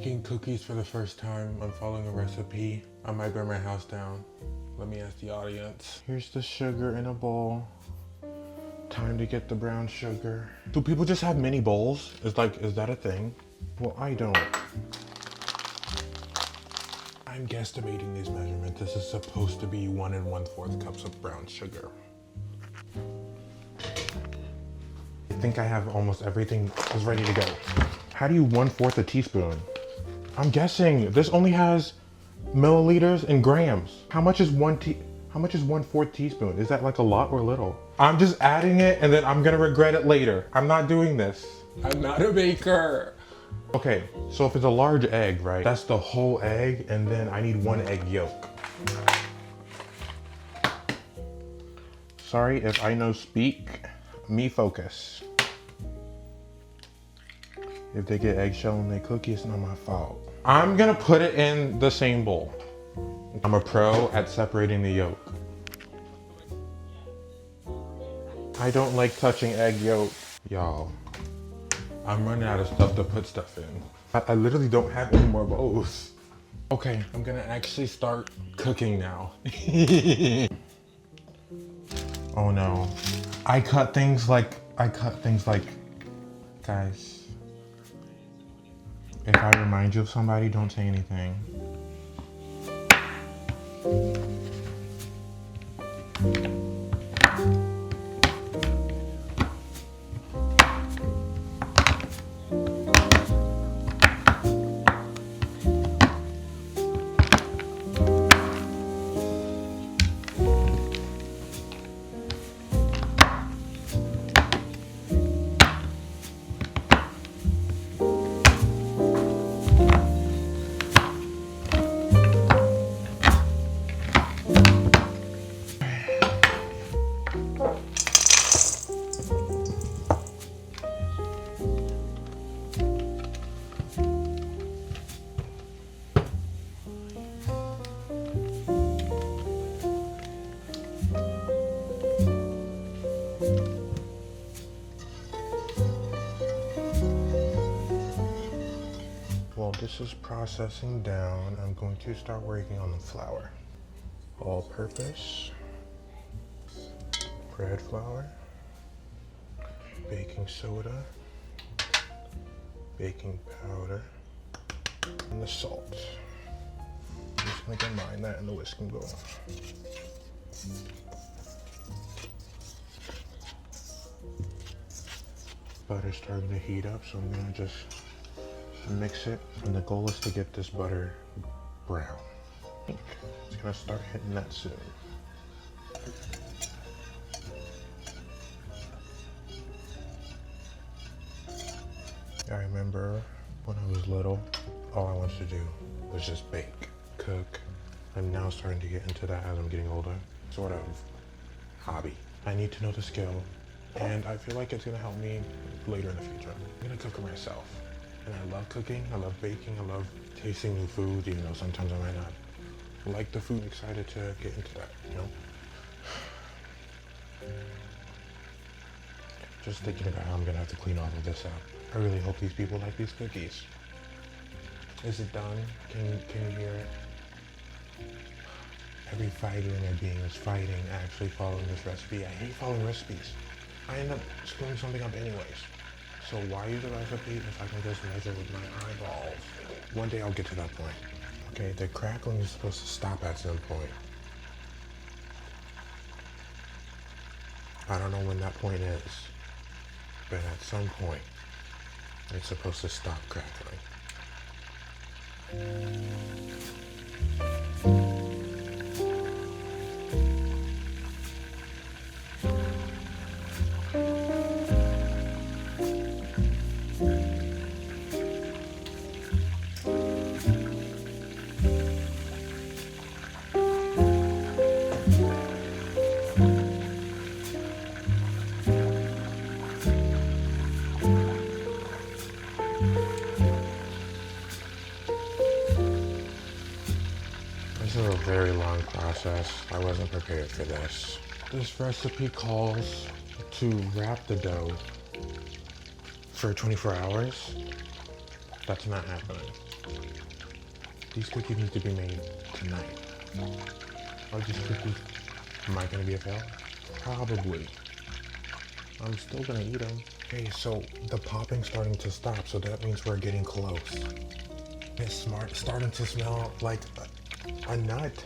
making cookies for the first time. I'm following a recipe. I might burn my house down. Let me ask the audience. Here's the sugar in a bowl. Time to get the brown sugar. Do people just have mini bowls? Is that a thing? Well, I don't. I'm guesstimating these measurements. This is supposed to be 1 1/4 cups of brown sugar. I think I have almost everything is ready to go. How do you 1/4 a teaspoon? I'm guessing this only has milliliters and grams. How much is 1/4 teaspoon? Is that like a lot or little? I'm just adding it and then I'm gonna regret it later. I'm not doing this. I'm not a baker. Okay, so if it's a large egg, right? That's the whole egg, and then I need 1 egg yolk. Sorry if I no speak, me focus. If they get eggshell in their cookie, it's not my fault. I'm gonna put it in the same bowl. I'm a pro at separating the yolk. I don't like touching egg yolk. Y'all, I'm running out of stuff to put stuff in. I literally don't have any more bowls. Okay, I'm gonna actually start cooking now. Oh no. I cut things like, guys. If I remind you of somebody, don't say anything. While this is processing down, I'm going to start working on the flour. All-purpose, bread flour, baking soda, baking powder, and the salt. I'm just gonna combine that in the whisking bowl. Butter's starting to heat up, so I'm gonna just mix it, and the goal is to get this butter brown. It's gonna start hitting that soon. I remember when I was little, all I wanted to do was just bake, cook. I'm now starting to get into that as I'm getting older. Sort of hobby. I need to know the skill, and I feel like it's gonna help me later in the future. I'm gonna cook for myself. And I love cooking, I love baking, I love tasting new food, even though sometimes I might not like the food. I'm excited to get into that, you know? Just thinking about how I'm gonna have to clean all of this up. I really hope these people like these cookies. Is it done? Can you hear it? Every fiber in my being is fighting, actually following this recipe. I hate following recipes. I end up screwing something up anyways. So why use a recipe if I can just measure with my eyeballs? One day I'll get to that point. Okay, the crackling is supposed to stop at some point. I don't know when that point is, but at some point, it's supposed to stop crackling. This is a very long process. I wasn't prepared for this. This recipe calls to wrap the dough for 24 hours. That's not happening. These cookies need to be made tonight. Are these cookies, am I gonna be a fail? Probably. I'm still gonna eat them. Okay, so the popping's starting to stop, so that means we're getting close. It's starting to smell like a nut.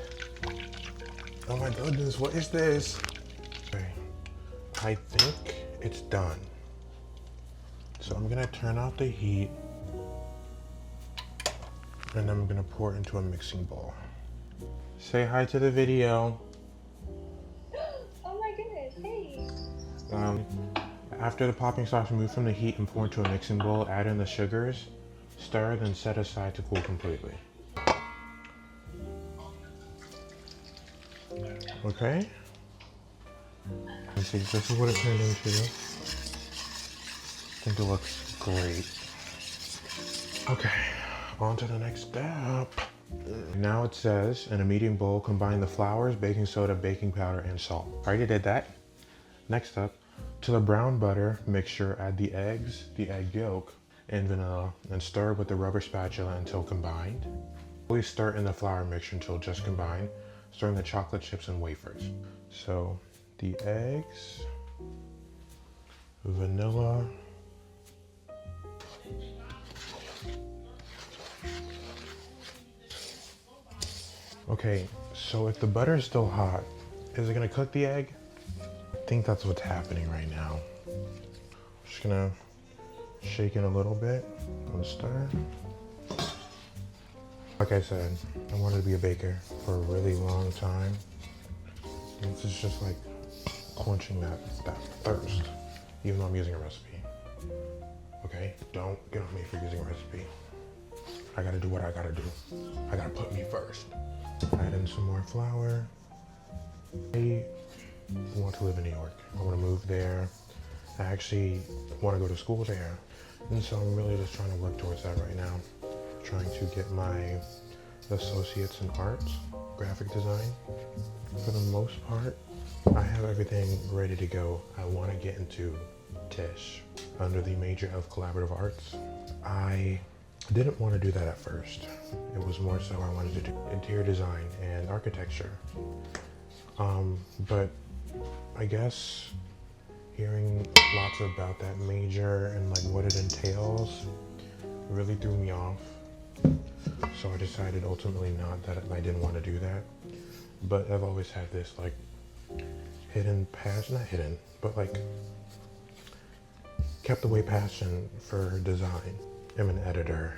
Oh my goodness, what is this? Okay, I think it's done. So I'm gonna turn off the heat, and then I'm gonna pour it into a mixing bowl. Say hi to the video. Oh my goodness, hey. After the popping starts, remove from the heat and pour into a mixing bowl. Add in the sugars, stir, then set aside to cool completely. Okay. Let's see, this is what it turned into. I think it looks great. Okay, on to the next step. Now it says, in a medium bowl, combine the flours, baking soda, baking powder, and salt. I already did that. Next up, to the brown butter mixture, add the eggs, the egg yolk, and vanilla, and stir with the rubber spatula until combined. Always stir in the flour mixture until just combined, stir in the chocolate chips and wafers. So, the eggs, vanilla, okay, so if the butter is still hot, is it gonna cook the egg? I think that's what's happening right now. Just gonna shake it a little bit and stir. Like I said, I wanted to be a baker for a really long time. This is just like quenching that thirst, even though I'm using a recipe. Okay, don't get on me for using a recipe. I gotta do what I gotta do. I gotta put me first. Add in some more flour. I want to live in New York. I want to move there. I actually want to go to school there. And so I'm really just trying to work towards that right now. Trying to get my associates in arts, graphic design. For the most part, I have everything ready to go. I want to get into Tisch under the major of collaborative arts. I didn't want to do that at first. It was more so I wanted to do interior design and architecture. But I guess hearing lots about that major and like what it entails really threw me off. So I decided ultimately not that I didn't want to do that. But I've always had this like hidden passion, not hidden, but like kept away passion for design. I'm an editor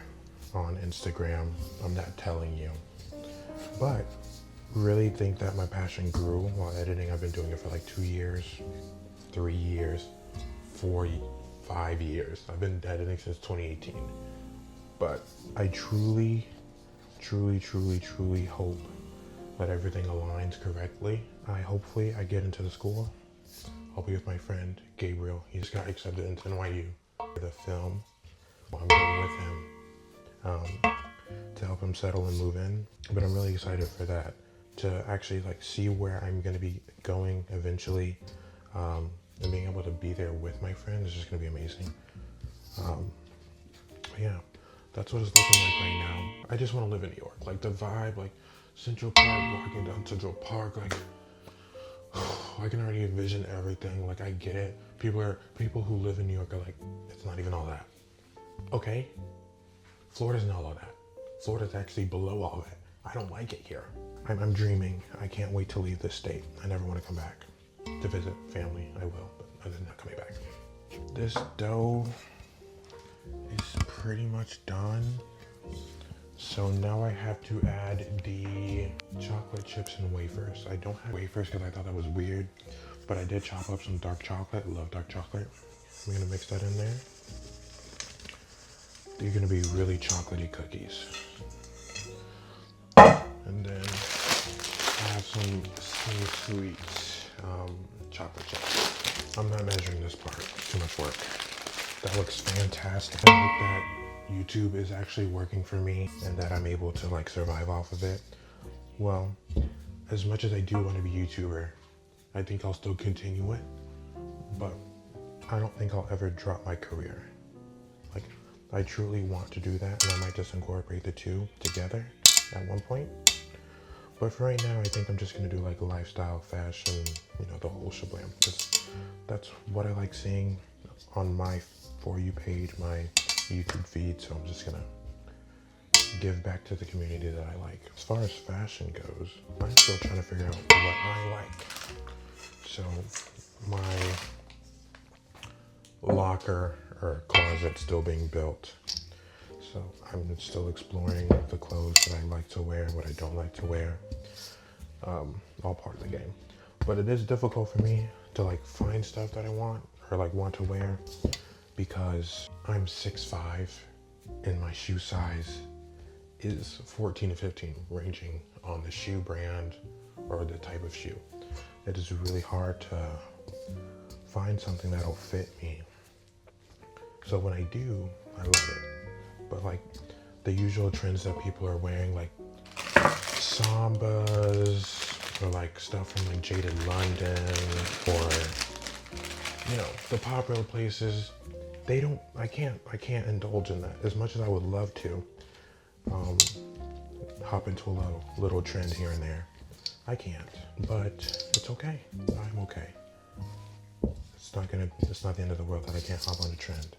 on Instagram. I'm not telling you. But really think that my passion grew while editing. I've been doing it for like 2 years, 3 years, 4, 5 years. I've been editing since 2018. But I truly hope that everything aligns correctly. Hopefully I get into the school. I'll be with my friend Gabriel. He just got accepted into NYU for the film. I'm going with him to help him settle and move in. But I'm really excited for that, to actually like see where I'm going to be going eventually, and being able to be there with my friend is just going to be amazing. But yeah, that's what it's looking like right now. I just want to live in New York, like the vibe, like Central Park, walking down Central Park, like I can already envision everything. Like I get it. People who live in New York are like, it's not even all that. Okay, Florida's not all that. Florida's actually below all that. I don't like it here. I'm dreaming. I can't wait to leave this state. I never want to come back to visit family. I will, but I'm not coming back. This dough is pretty much done. So now I have to add the chocolate chips and wafers. I don't have wafers because I thought that was weird, but I did chop up some dark chocolate. I love dark chocolate. I'm gonna mix that in there. They're gonna be really chocolatey cookies. And then I have some sweet chocolate chips. I'm not measuring this part, too much work. That looks fantastic. I like that YouTube is actually working for me and that I'm able to like survive off of it. Well, as much as I do want to be a YouTuber, I think I'll still continue it, but I don't think I'll ever drop my career. Like, I truly want to do that, and I might just incorporate the two together at one point. But for right now, I think I'm just gonna do like lifestyle, fashion, you know, the whole shebang. That's what I like seeing on my For You page, my YouTube feed. So I'm just gonna give back to the community that I like. As far as fashion goes, I'm still trying to figure out what I like. So my locker or closet still being built. So I'm still exploring the clothes that I like to wear, what I don't like to wear. All part of the game. But it is difficult for me to like find stuff that I want or like want to wear because I'm 6'5" and my shoe size is 14 to 15, ranging on the shoe brand or the type of shoe. It is really hard to find something that'll fit me. So when I do, I love it. But like the usual trends that people are wearing, like Sambas or like stuff from like Jaded London or, you know, the popular places, I can't indulge in that as much as I would love to. Hop into a little trend here and there. I can't, but it's okay. I'm okay. It's not the end of the world that I can't hop on a trend.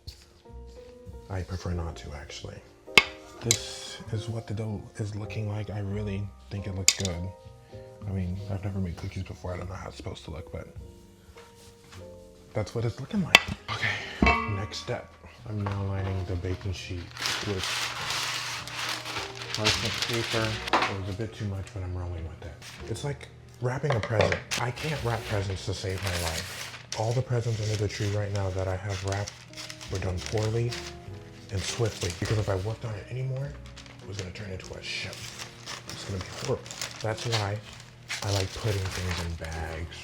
I prefer not to, actually. This is what the dough is looking like. I really think it looks good. I mean, I've never made cookies before. I don't know how it's supposed to look, but that's what it's looking like. Okay, next step. I'm now lining the baking sheet with parchment paper. It was a bit too much, but I'm rolling with it. It's like wrapping a present. I can't wrap presents to save my life. All the presents under the tree right now that I have wrapped were done poorly and swiftly, because if I worked on it anymore, it was gonna turn into a ship. It's gonna be horrible. That's why I like putting things in bags.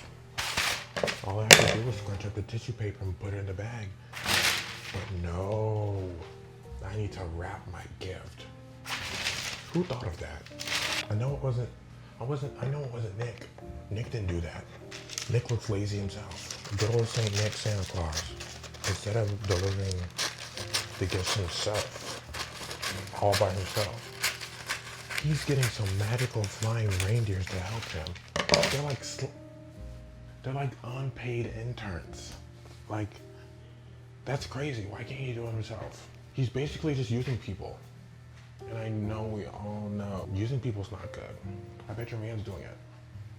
All I have to do is scrunch up the tissue paper and put it in the bag. But no, I need to wrap my gift. Who thought of that? I know it wasn't Nick. Nick didn't do that. Nick looks lazy himself. Good old Saint Nick Santa Claus. Instead of delivering the gifts himself, all by himself, he's getting some magical flying reindeers to help him. They're like unpaid interns. Like, that's crazy. Why can't he do it himself? He's basically just using people. And I know we all know using people's not good. I bet your man's doing it.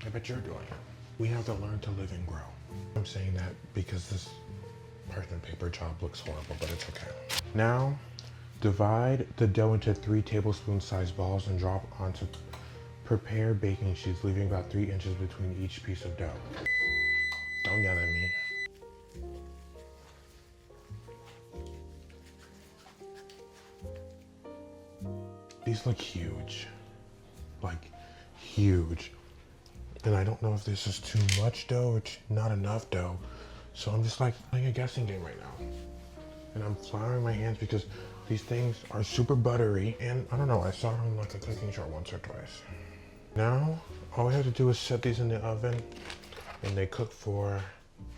I bet you're doing it. We have to learn to live and grow. I'm saying that because this parchment paper job looks horrible, but it's okay. Now, divide the dough into 3 tablespoon sized balls and drop onto prepared baking sheets, leaving about 3 inches between each piece of dough. Don't yell at me. These look huge, like huge. And I don't know if this is too much dough or not enough dough. So I'm just like playing a guessing game right now. And I'm flouring my hands because these things are super buttery. And I don't know, I saw it on like a cooking show once or twice. Now, all we have to do is set these in the oven and they cook for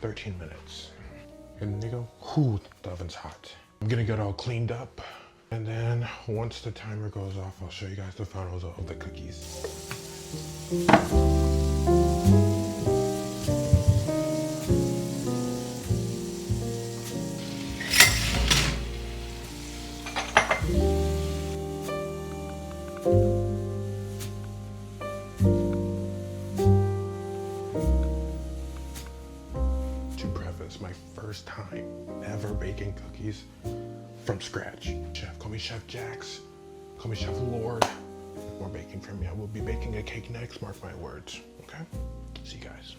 13 minutes. And they go, whoo, the oven's hot. I'm gonna get all cleaned up. And then once the timer goes off, I'll show you guys the final result of the cookies. To preface, my first time ever baking cookies from scratch. Chef, call me Chef Jax. Call me Chef Lord. More baking from me. I will be baking a cake next, mark my words. Okay? See you guys.